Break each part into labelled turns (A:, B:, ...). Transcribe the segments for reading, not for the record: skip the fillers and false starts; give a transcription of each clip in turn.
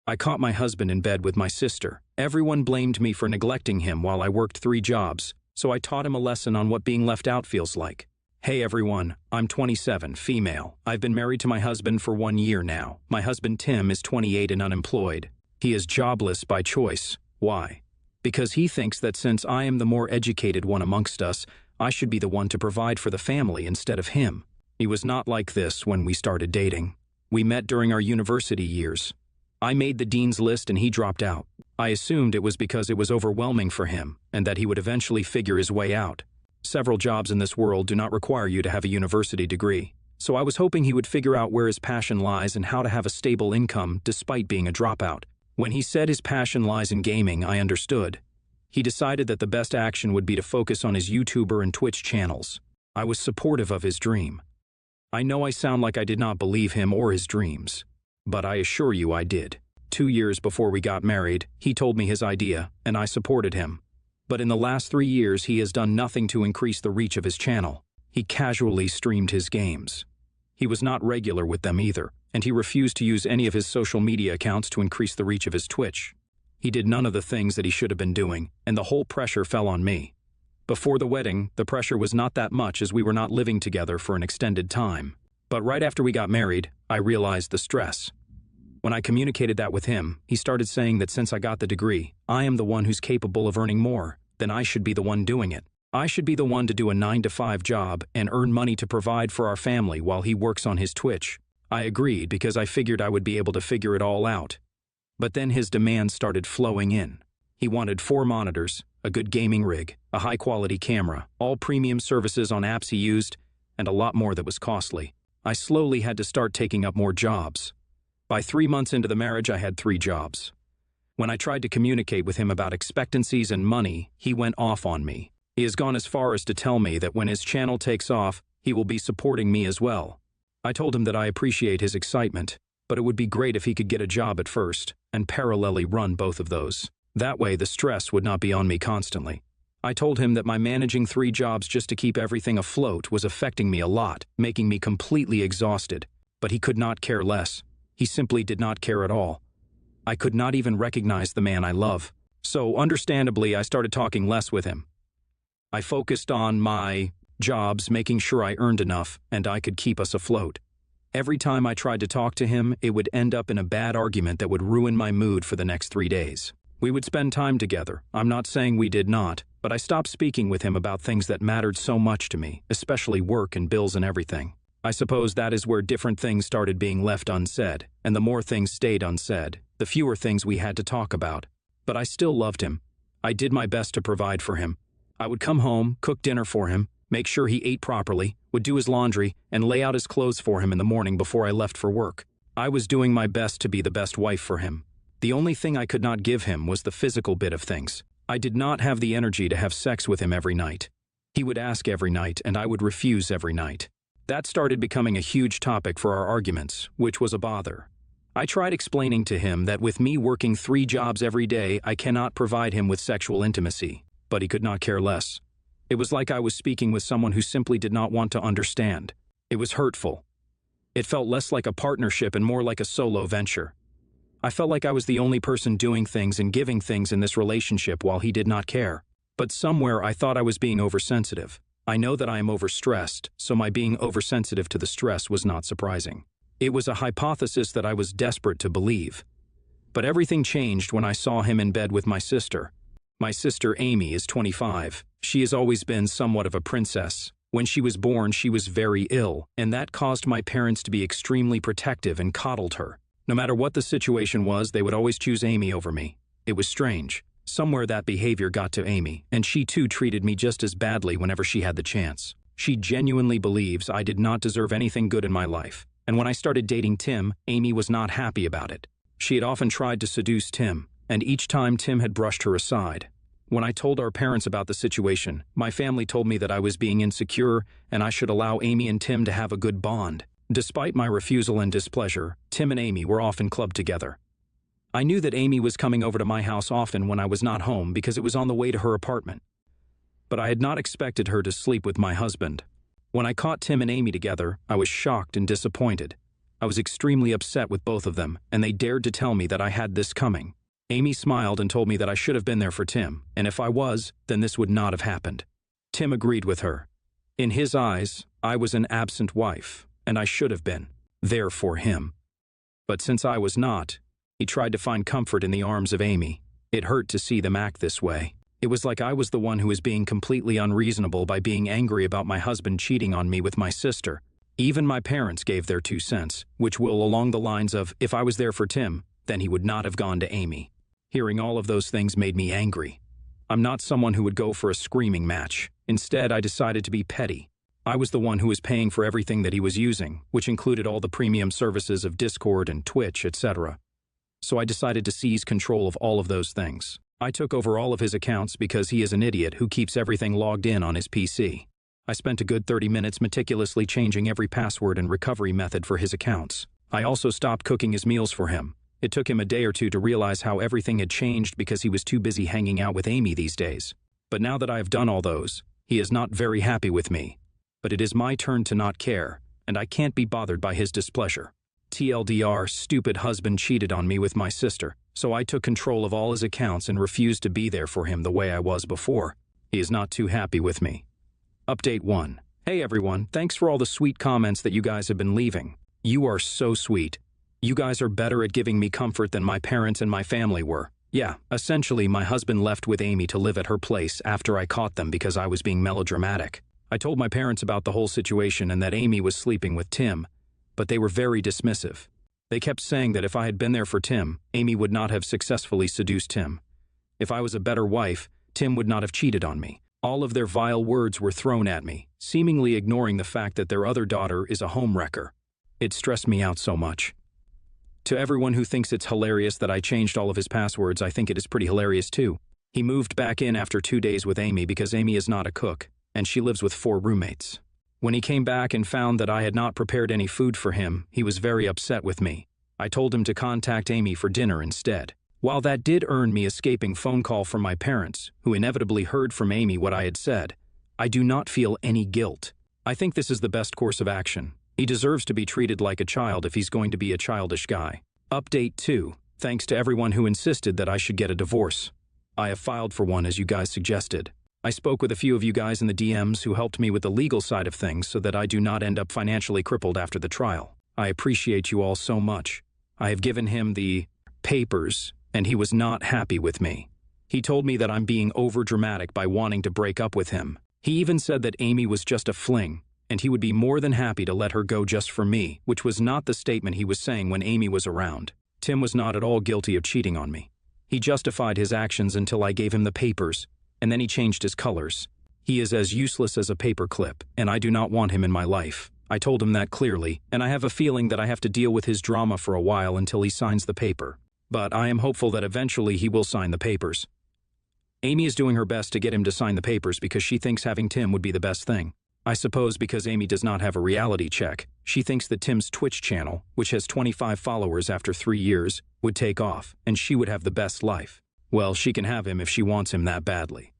A: I caught my husband in bed with my sister. Everyone blamed me for neglecting him while I worked 3 jobs, so I taught him a lesson on what being left out feels like. Hey everyone, I'm 27, female. I've been married to my husband for 1 year now. My husband Tim is 28 and unemployed. He is jobless by choice. Why? Because he thinks that since I am the more educated one amongst us, I should be the one to provide for the family instead of him. He was not like this when we started dating. We met during our university years. I made the dean's list and he dropped out. I assumed it was because it was overwhelming for him and that he would eventually figure his way out. Several jobs in this world do not require you to have a university degree, so I was hoping he would figure out where his passion lies and how to have a stable income despite being a dropout. When he said his passion lies in gaming, I understood. He decided that the best action would be to focus on his YouTuber and Twitch channels. I was supportive of his dream. I know I sound like I did not believe him or his dreams, but I assure you I did. 2 years before we got married, he told me his idea, and I supported him. But in the last 3 years, he has done nothing to increase the reach of his channel. He casually streamed his games. He was not regular with them either, and he refused to use any of his social media accounts to increase the reach of his Twitch. He did none of the things that he should have been doing, and the whole pressure fell on me. Before the wedding, the pressure was not that much as we were not living together for an extended time. But right after we got married, I realized the stress. When I communicated that with him, he started saying that since I got the degree, I am the one who's capable of earning more, then I should be the one doing it. I should be the one to do a 9-to-5 job and earn money to provide for our family while he works on his Twitch. I agreed because I figured I would be able to figure it all out. But then his demands started flowing in. He wanted 4 monitors, a good gaming rig, a high-quality camera, all premium services on apps he used, and a lot more that was costly. I slowly had to start taking up more jobs. By 3 months into the marriage, I had 3 jobs. When I tried to communicate with him about expectancies and money, he went off on me. He has gone as far as to tell me that when his channel takes off, he will be supporting me as well. I told him that I appreciate his excitement, but it would be great if he could get a job at first and parallelly run both of those. That way, the stress would not be on me constantly. I told him that my managing 3 jobs just to keep everything afloat was affecting me a lot, making me completely exhausted, but he could not care less. He simply did not care at all. I could not even recognize the man I love. So, understandably, I started talking less with him. I focused on my jobs, making sure I earned enough and I could keep us afloat. Every time I tried to talk to him, it would end up in a bad argument that would ruin my mood for the next 3 days. We would spend time together. I'm not saying we did not, but I stopped speaking with him about things that mattered so much to me, especially work and bills and everything. I suppose that is where different things started being left unsaid, and the more things stayed unsaid, the fewer things we had to talk about. But I still loved him. I did my best to provide for him. I would come home, cook dinner for him, make sure he ate properly, would do his laundry, and lay out his clothes for him in the morning before I left for work. I was doing my best to be the best wife for him. The only thing I could not give him was the physical bit of things. I did not have the energy to have sex with him every night. He would ask every night, and I would refuse every night. That started becoming a huge topic for our arguments, which was a bother. I tried explaining to him that with me working 3 jobs every day, I cannot provide him with sexual intimacy, but he could not care less. It was like I was speaking with someone who simply did not want to understand. It was hurtful. It felt less like a partnership and more like a solo venture. I felt like I was the only person doing things and giving things in this relationship while he did not care. But somewhere I thought I was being oversensitive. I know that I am overstressed, so my being oversensitive to the stress was not surprising. It was a hypothesis that I was desperate to believe. But everything changed when I saw him in bed with my sister. My sister Amy is 25. She has always been somewhat of a princess. When she was born, she was very ill, and that caused my parents to be extremely protective and coddled her. No matter what the situation was, they would always choose Amy over me. It was strange. Somewhere that behavior got to Amy, and she too treated me just as badly whenever she had the chance. She genuinely believes I did not deserve anything good in my life, and when I started dating Tim, Amy was not happy about it. She had often tried to seduce Tim, and each time Tim had brushed her aside. When I told our parents about the situation, my family told me that I was being insecure and I should allow Amy and Tim to have a good bond. Despite my refusal and displeasure, Tim and Amy were often clubbed together. I knew that Amy was coming over to my house often when I was not home because it was on the way to her apartment. But I had not expected her to sleep with my husband. When I caught Tim and Amy together, I was shocked and disappointed. I was extremely upset with both of them, and they dared to tell me that I had this coming. Amy smiled and told me that I should have been there for Tim, and if I was, then this would not have happened. Tim agreed with her. In his eyes, I was an absent wife, and I should have been there for him. But since I was not, he tried to find comfort in the arms of Amy. It hurt to see them act this way. It was like I was the one who was being completely unreasonable by being angry about my husband cheating on me with my sister. Even my parents gave their 2 cents, which will along the lines of, if I was there for Tim, then he would not have gone to Amy. Hearing all of those things made me angry. I'm not someone who would go for a screaming match. Instead, I decided to be petty. I was the one who was paying for everything that he was using, which included all the premium services of Discord and Twitch, etc. So I decided to seize control of all of those things. I took over all of his accounts because he is an idiot who keeps everything logged in on his PC. I spent a good 30 minutes meticulously changing every password and recovery method for his accounts. I also stopped cooking his meals for him. It took him a day or two to realize how everything had changed because he was too busy hanging out with Amy these days. But now that I have done all those, he is not very happy with me. But it is my turn to not care, and I can't be bothered by his displeasure. TLDR, stupid husband cheated on me with my sister, so I took control of all his accounts and refused to be there for him the way I was before. He is not too happy with me. Update 1. Hey everyone, thanks for all the sweet comments that you guys have been leaving. You are so sweet. You guys are better at giving me comfort than my parents and my family were. Yeah, essentially my husband left with Amy to live at her place after I caught them because I was being melodramatic. I told my parents about the whole situation and that Amy was sleeping with Tim, but they were very dismissive. They kept saying that if I had been there for Tim, Amy would not have successfully seduced him. If I was a better wife, Tim would not have cheated on me. All of their vile words were thrown at me, seemingly ignoring the fact that their other daughter is a homewrecker. It stressed me out so much. To everyone who thinks it's hilarious that I changed all of his passwords, I think it is pretty hilarious too. He moved back in after 2 days with Amy because Amy is not a cook, and she lives with 4 roommates. When he came back and found that I had not prepared any food for him, he was very upset with me. I told him to contact Amy for dinner instead. While that did earn me a escaping phone call from my parents, who inevitably heard from Amy what I had said, I do not feel any guilt. I think this is the best course of action. He deserves to be treated like a child if he's going to be a childish guy. Update 2. Thanks to everyone who insisted that I should get a divorce. I have filed for one as you guys suggested. I spoke with a few of you guys in the DMs who helped me with the legal side of things so that I do not end up financially crippled after the trial. I appreciate you all so much. I have given him the papers, and he was not happy with me. He told me that I'm being overdramatic by wanting to break up with him. He even said that Amy was just a fling, and he would be more than happy to let her go just for me, which was not the statement he was saying when Amy was around. Tim was not at all guilty of cheating on me. He justified his actions until I gave him the papers, and then he changed his colors. He is as useless as a paperclip, and I do not want him in my life. I told him that clearly, and I have a feeling that I have to deal with his drama for a while until he signs the paper. But I am hopeful that eventually he will sign the papers. Amy is doing her best to get him to sign the papers because she thinks having Tim would be the best thing. I suppose because Amy does not have a reality check, she thinks that Tim's Twitch channel, which has 25 followers after 3 years, would take off, and she would have the best life. Well, she can have him if she wants him that badly.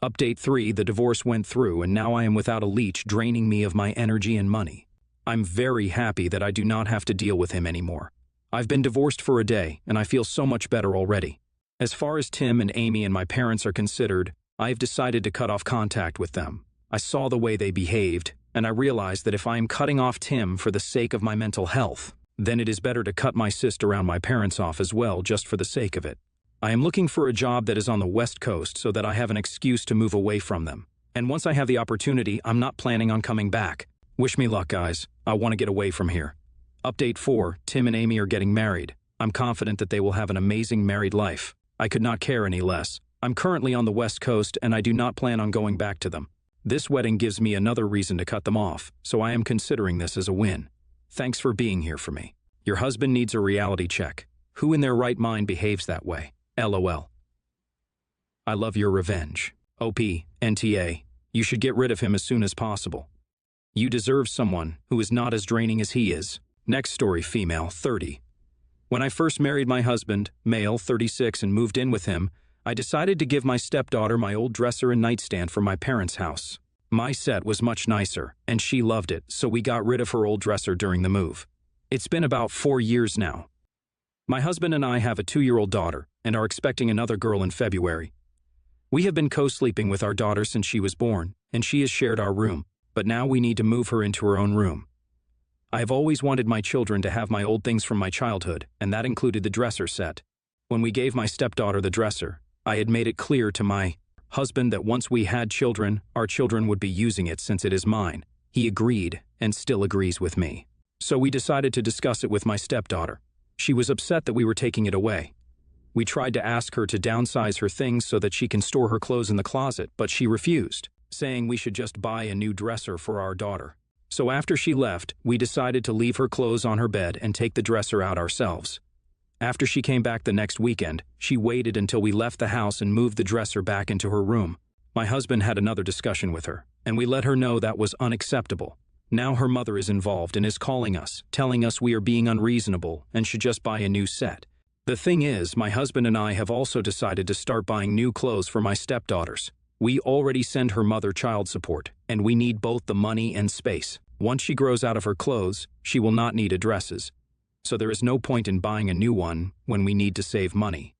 A: Update 3. The divorce went through, and now I am without a leech draining me of my energy and money. I'm very happy that I do not have to deal with him anymore. I've been divorced for a day, and I feel so much better already. As far as Tim and Amy and my parents are considered, I have decided to cut off contact with them. I saw the way they behaved, and I realized that if I am cutting off Tim for the sake of my mental health, then it is better to cut my sister around my parents off as well just for the sake of it. I am looking for a job that is on the West Coast so that I have an excuse to move away from them. And once I have the opportunity, I'm not planning on coming back. Wish me luck, guys. I want to get away from here. Update 4. Tim and Amy are getting married. I'm confident that they will have an amazing married life. I could not care any less. I'm currently on the West Coast and I do not plan on going back to them. This wedding gives me another reason to cut them off, so I am considering this as a win. Thanks for being here for me. Your husband needs a reality check. Who in their right mind behaves that way? LOL. I love your revenge. OP, NTA. You should get rid of him as soon as possible. You deserve someone who is not as draining as he is. Next story, female, 30. When I first married my husband, male, 36, and moved in with him, I decided to give my stepdaughter my old dresser and nightstand from my parents' house. My set was much nicer, and she loved it, so we got rid of her old dresser during the move. It's been about 4 years now. My husband and I have a 2-year-old daughter and are expecting another girl in February. We have been co-sleeping with our daughter since she was born, and she has shared our room, but now we need to move her into her own room. I have always wanted my children to have my old things from my childhood, and that included the dresser set. When we gave my stepdaughter the dresser, I had made it clear to my husband that once we had children, our children would be using it since it is mine. He agreed, and still agrees with me. So we decided to discuss it with my stepdaughter. She was upset that we were taking it away. We tried to ask her to downsize her things so that she can store her clothes in the closet, but she refused, saying we should just buy a new dresser for our daughter. So after she left, we decided to leave her clothes on her bed and take the dresser out ourselves. After she came back the next weekend, she waited until we left the house and moved the dresser back into her room. My husband had another discussion with her, and we let her know that was unacceptable. Now her mother is involved and is calling us, telling us we are being unreasonable and should just buy a new set. The thing is, my husband and I have also decided to start buying new clothes for my stepdaughters. We already send her mother child support, and we need both the money and space. Once she grows out of her clothes, she will not need dresses. So there is no point in buying a new one when we need to save money.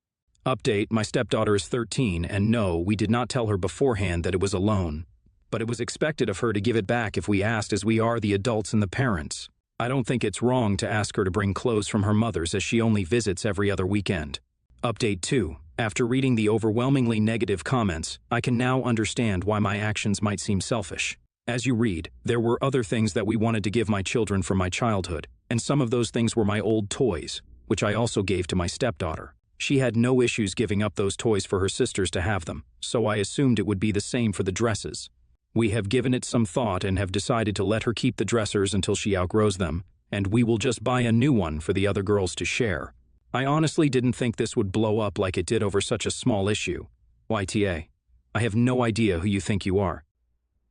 A: Update, my stepdaughter is 13, and no, we did not tell her beforehand that it was a loan. But it was expected of her to give it back if we asked, as we are the adults and the parents. I don't think it's wrong to ask her to bring clothes from her mother's, as she only visits every other weekend. Update 2. After reading the overwhelmingly negative comments, I can now understand why my actions might seem selfish. As you read, there were other things that we wanted to give my children from my childhood, and some of those things were my old toys, which I also gave to my stepdaughter. She had no issues giving up those toys for her sisters to have them, so I assumed it would be the same for the dresses. We have given it some thought and have decided to let her keep the dressers until she outgrows them, and we will just buy a new one for the other girls to share. I honestly didn't think this would blow up like it did over such a small issue. YTA, I have no idea who you think you are.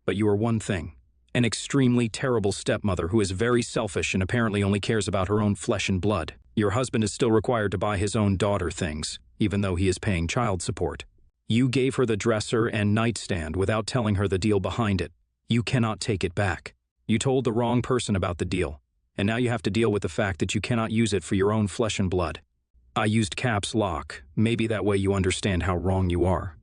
A: But you are one thing, an extremely terrible stepmother who is very selfish and apparently only cares about her own flesh and blood. Your husband is still required to buy his own daughter things, even though he is paying child support. You gave her the dresser and nightstand without telling her the deal behind it. You cannot take it back. You told the wrong person about the deal, and now you have to deal with the fact that you cannot use it for your own flesh and blood. I used caps lock. Maybe that way you understand how wrong you are.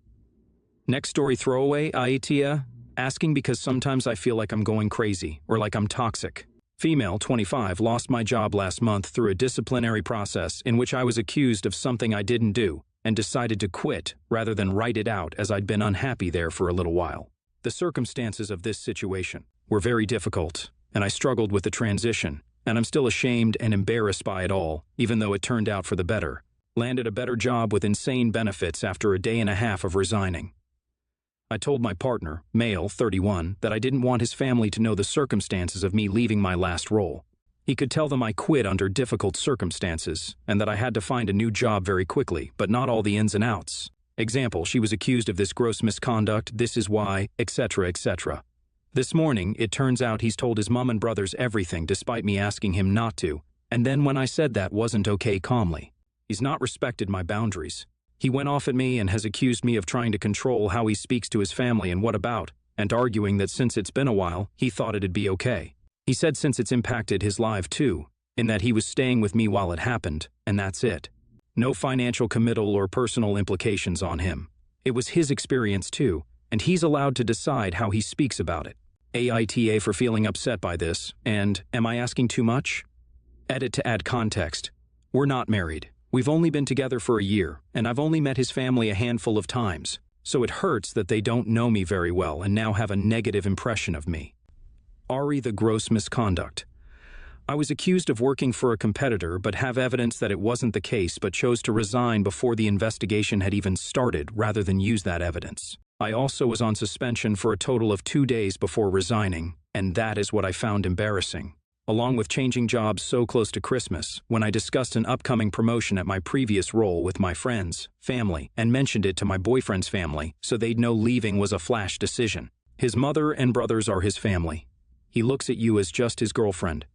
A: Next story throwaway, Aitia. Asking because sometimes I feel like I'm going crazy or like I'm toxic. Female, 25, lost my job last month through a disciplinary process in which I was accused of something I didn't do and decided to quit rather than write it out, as I'd been unhappy there for a little while. The circumstances of this situation were very difficult, and I struggled with the transition, and I'm still ashamed and embarrassed by it all, even though it turned out for the better. Landed a better job with insane benefits after a day and a half of resigning. I told my partner, male, 31, that I didn't want his family to know the circumstances of me leaving my last role. He could tell them I quit under difficult circumstances, and that I had to find a new job very quickly, but not all the ins and outs. Example, she was accused of this gross misconduct, this is why, etc., etc. This morning, it turns out he's told his mom and brothers everything despite me asking him not to, and then when I said that wasn't okay calmly. He's not respected my boundaries. He went off at me and has accused me of trying to control how he speaks to his family and what about, and arguing that since it's been a while, he thought it'd be okay. He said since it's impacted his life too, in that he was staying with me while it happened, and that's it. No financial committal or personal implications on him. It was his experience too, and he's allowed to decide how he speaks about it. AITA for feeling upset by this, and am I asking too much? Edit to add context. We're not married. We've only been together for a year, and I've only met his family a handful of times, so it hurts that they don't know me very well and now have a negative impression of me. Ari, the gross misconduct. I was accused of working for a competitor but have evidence that it wasn't the case, but chose to resign before the investigation had even started rather than use that evidence. I also was on suspension for a total of 2 days before resigning, and that is what I found embarrassing. Along with changing jobs so close to Christmas, when I discussed an upcoming promotion at my previous role with my friends, family, and mentioned it to my boyfriend's family so they'd know leaving was a flash decision. His mother and brothers are his family. He looks at you as just his girlfriend.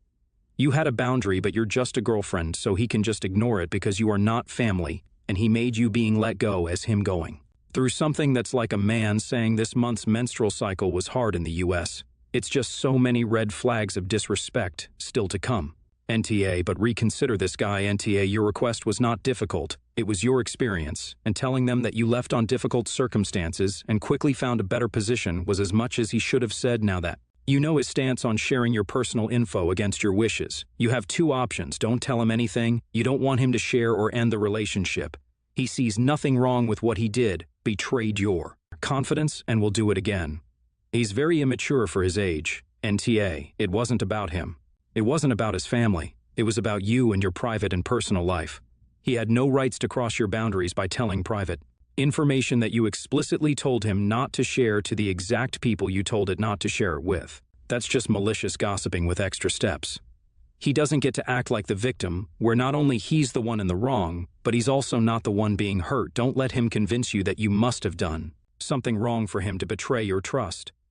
A: You had a boundary, but you're just a girlfriend, so he can just ignore it because you are not family, and he made you being let go as him going. Through something that's like a man saying this month's menstrual cycle was hard in the US. It's just so many red flags of disrespect still to come. NTA, but reconsider this guy. NTA, your request was not difficult. It was your experience, and telling them that you left on difficult circumstances and quickly found a better position was as much as he should have said. Now that you know his stance on sharing your personal info against your wishes, you have two options. Don't tell him anything. You don't want him to share or end the relationship. He sees nothing wrong with what he did, betrayed your confidence, and will do it again. He's very immature for his age. NTA, it wasn't about him. It wasn't about his family. It was about you and your private and personal life. He had no rights to cross your boundaries by telling private information that you explicitly told him not to share to the exact people you told it not to share it with. That's just malicious gossiping with extra steps. He doesn't get to act like the victim, where not only he's the one in the wrong, but he's also not the one being hurt. Don't let him convince you that you must have done something wrong for him to betray your trust.